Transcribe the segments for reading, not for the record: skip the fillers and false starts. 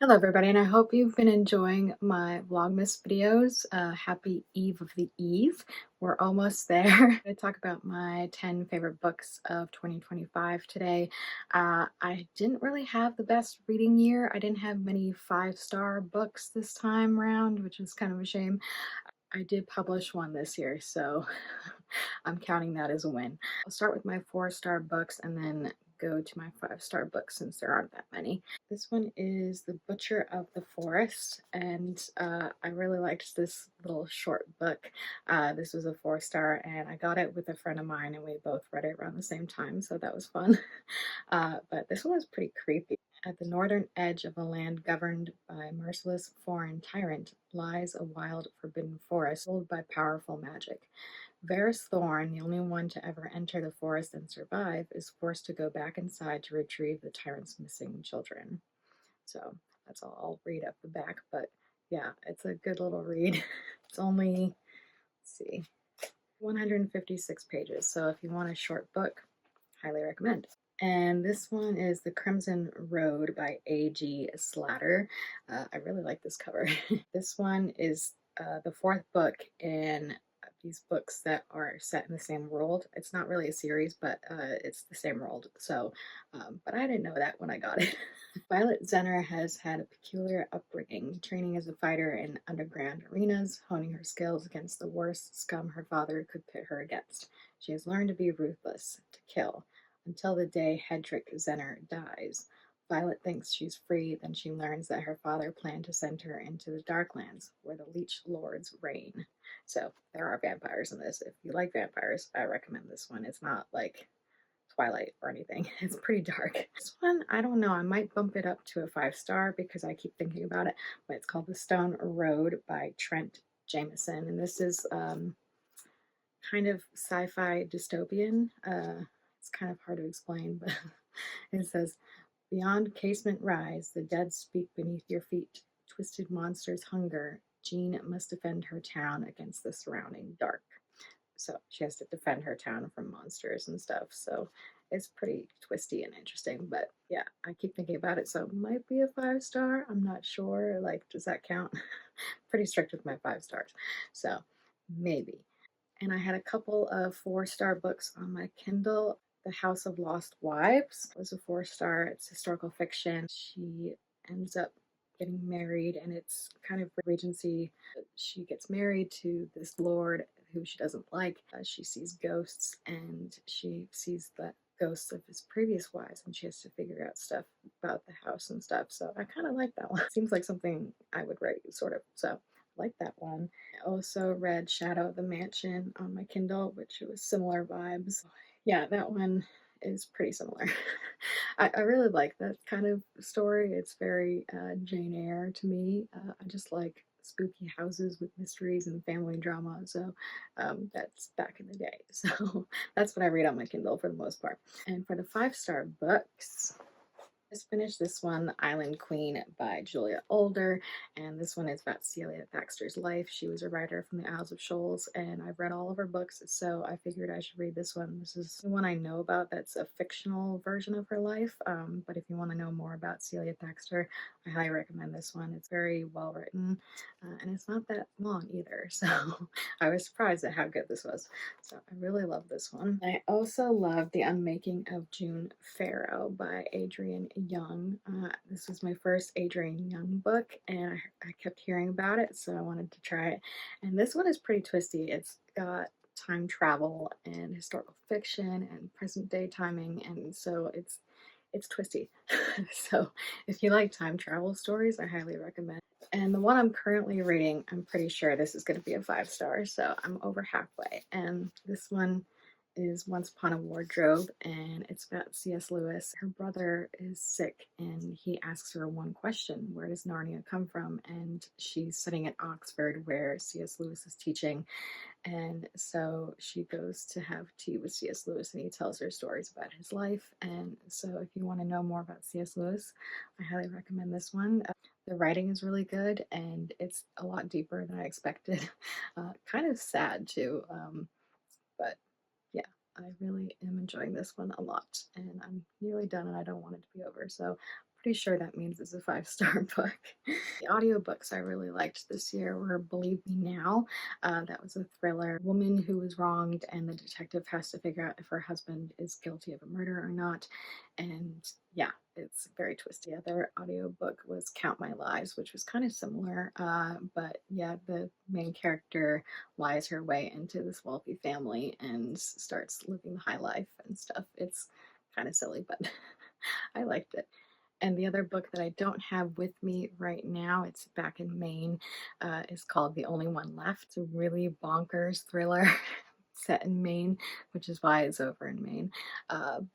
Hello everybody, and I hope you've been enjoying my Vlogmas videos. Happy Eve of the Eve. We're almost there. I talk about my 10 favorite books of 2025 today. I didn't really have the best reading year. I didn't have many 5-star books this time around, which is kind of a shame. I did publish one this year, so I'm counting that as a win. I'll start with my 4-star books and then go to my 5-star books since there aren't that many. This one is The Butcher of the Forest, and I really liked this little short book. This was a 4-star, and I got it with a friend of mine, and we both read it around the same time, so that was fun. But this one was pretty creepy. At the northern edge of a land governed by a merciless foreign tyrant lies a wild, forbidden forest ruled by powerful magic. Varys Thorn, the only one to ever enter the forest and survive, is forced to go back inside to retrieve the tyrant's missing children. So that's all I'll read up the back, but yeah, it's a good little read. It's only, let's see, 156 pages. So if you want a short book, highly recommend. And this one is The Crimson Road by A.G. Slatter. I really like this cover. This one is the fourth book in these books that are set in the same world. It's not really a series, but it's the same world. So, but I didn't know that when I got it. Violet Zenner has had a peculiar upbringing, training as a fighter in underground arenas, honing her skills against the worst scum her father could pit her against. She has learned to be ruthless, to kill, until the day Hedrick Zenner dies. Violet thinks she's free, then she learns that her father planned to send her into the Darklands, where the Leech Lords reign. So there are vampires in this. If you like vampires, I recommend this one. It's not like Twilight or anything. It's pretty dark. This one, I don't know. I might bump it up to a 5-star because I keep thinking about it. But it's called The Stone Road by Trent Jameson, and this is kind of sci-fi dystopian. It's kind of hard to explain, but it says, "Beyond casement rise, the dead speak beneath your feet. Twisted monsters hunger. Jean must defend her town against the surrounding dark." So she has to defend her town from monsters and stuff. So it's pretty twisty and interesting. But yeah, I keep thinking about it. So it might be a 5-star. I'm not sure. Like, does that count? Pretty strict with my 5 stars. So maybe. And I had a couple of 4-star books on my Kindle. The House of Lost Wives was a 4-star. It's historical fiction. She ends up getting married, and it's kind of Regency. She gets married to this lord who she doesn't like. She sees ghosts, and she sees the ghosts of his previous wives, and she has to figure out stuff about the house and stuff. So I kind of like that one. Seems like something I would write, sort of. So I like that one. I also read Shadow of the Mansion on my Kindle, which was similar vibes. Yeah, that one is pretty similar. I really like that kind of story. It's very Jane Eyre to me. I just like spooky houses with mysteries and family drama. So that's back in the day. So that's what I read on my Kindle for the most part. And for the 5-star books, just finished this one, The Island Queen by Julia Older, and this one is about Celia Thaxter's life. She was a writer from the Isles of Shoals, and I've read all of her books, so I figured I should read this one. This is the one I know about that's a fictional version of her life, but if you want to know more about Celia Thaxter, I highly recommend this one. It's very well written, and it's not that long either, so I was surprised at how good this was. So I really love this one. I also love The Unmaking of June Farrow by Adrienne Young. This was my first Adrienne Young book, and I kept hearing about it, so I wanted to try it. And this one is pretty twisty. It's got time travel and historical fiction and present day timing, and so it's twisty. So if you like time travel stories, I highly recommend. And the one I'm currently reading, I'm pretty sure this is going to be a 5-star, so I'm over halfway. And this one is Once Upon a Wardrobe, and it's about C.S. Lewis. Her brother is sick, and he asks her one question: where does Narnia come from? And she's sitting at Oxford, where C.S. Lewis is teaching, and so she goes to have tea with C.S. Lewis, and he tells her stories about his life. And so if you want to know more about C.S. Lewis, I highly recommend this one. The writing is really good, and it's a lot deeper than I expected. Kind of sad too, but yeah, I really am enjoying this one a lot, and I'm nearly done, and I don't want it to be over. So Pretty sure that means it's a 5-star book. The audiobooks I really liked this year were Believe Me Now. That was a thriller. Woman who was wronged, and the detective has to figure out if her husband is guilty of a murder or not. And yeah, it's very twisty. The other audiobook was Count My Lies, which was kind of similar. But yeah, the main character lies her way into this wealthy family and starts living the high life and stuff. It's kind of silly, but I liked it. And the other book that I don't have with me right now, it's back in Maine, is called The Only One Left. It's a really bonkers thriller set in Maine, which is why it's over in Maine.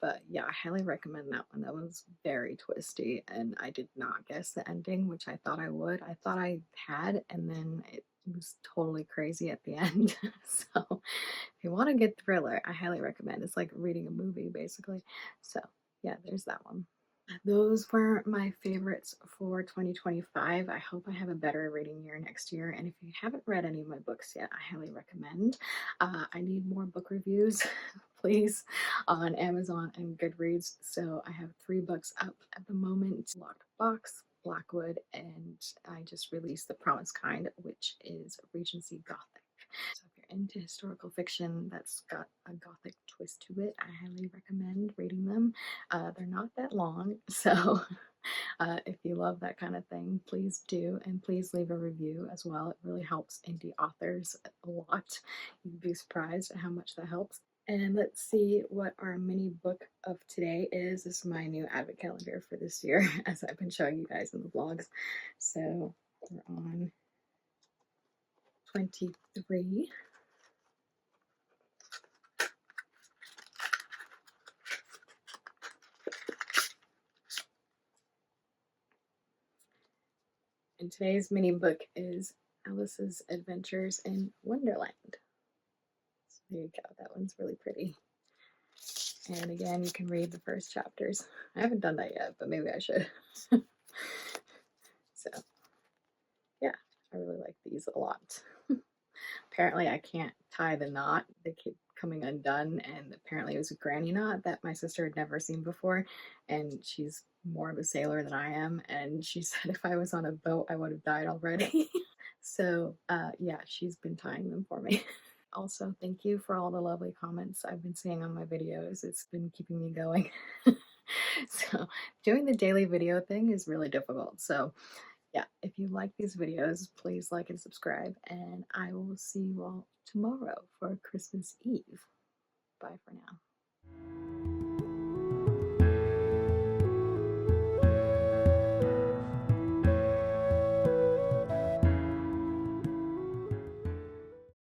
But yeah, I highly recommend that one. That was very twisty, and I did not guess the ending, which I thought I would. I thought I had, and then it was totally crazy at the end. So if you want a good thriller, I highly recommend. It's like reading a movie, basically. So yeah, there's that one. Those were my favorites for 2025. I hope I have a better reading year next year. And if you haven't read any of my books yet, I highly recommend. I need more book reviews, please, on Amazon and Goodreads. So I have 3 books up at the moment: Locked Box, Blackwood, and I just released The Promised Kind, which is Regency Gothic. So if you're into historical fiction that's got a gothic twist to it, I highly recommend reading them. They're not that long, so if you love that kind of thing, please do, and please leave a review as well. It really helps indie authors a lot. You'd be surprised at how much that helps. And let's see what our mini book of today is. This is my new advent calendar for this year, as I've been showing you guys in the vlogs. So we're on 23. And today's mini book is Alice's Adventures in Wonderland. So there you go. That one's really pretty. And again, you can read the first chapters. I haven't done that yet, but maybe I should. So yeah, I really like these a lot. Apparently I can't tie the knot. They keep coming undone, and apparently it was a granny knot that my sister had never seen before, and she's more of a sailor than I am, and she said if I was on a boat I would have died already. So yeah, she's been tying them for me. Also, thank you for all the lovely comments I've been seeing on my videos. It's been keeping me going. So doing the daily video thing is really difficult. So yeah, if you like these videos, please like and subscribe, and I will see you all tomorrow for Christmas Eve. Bye for now.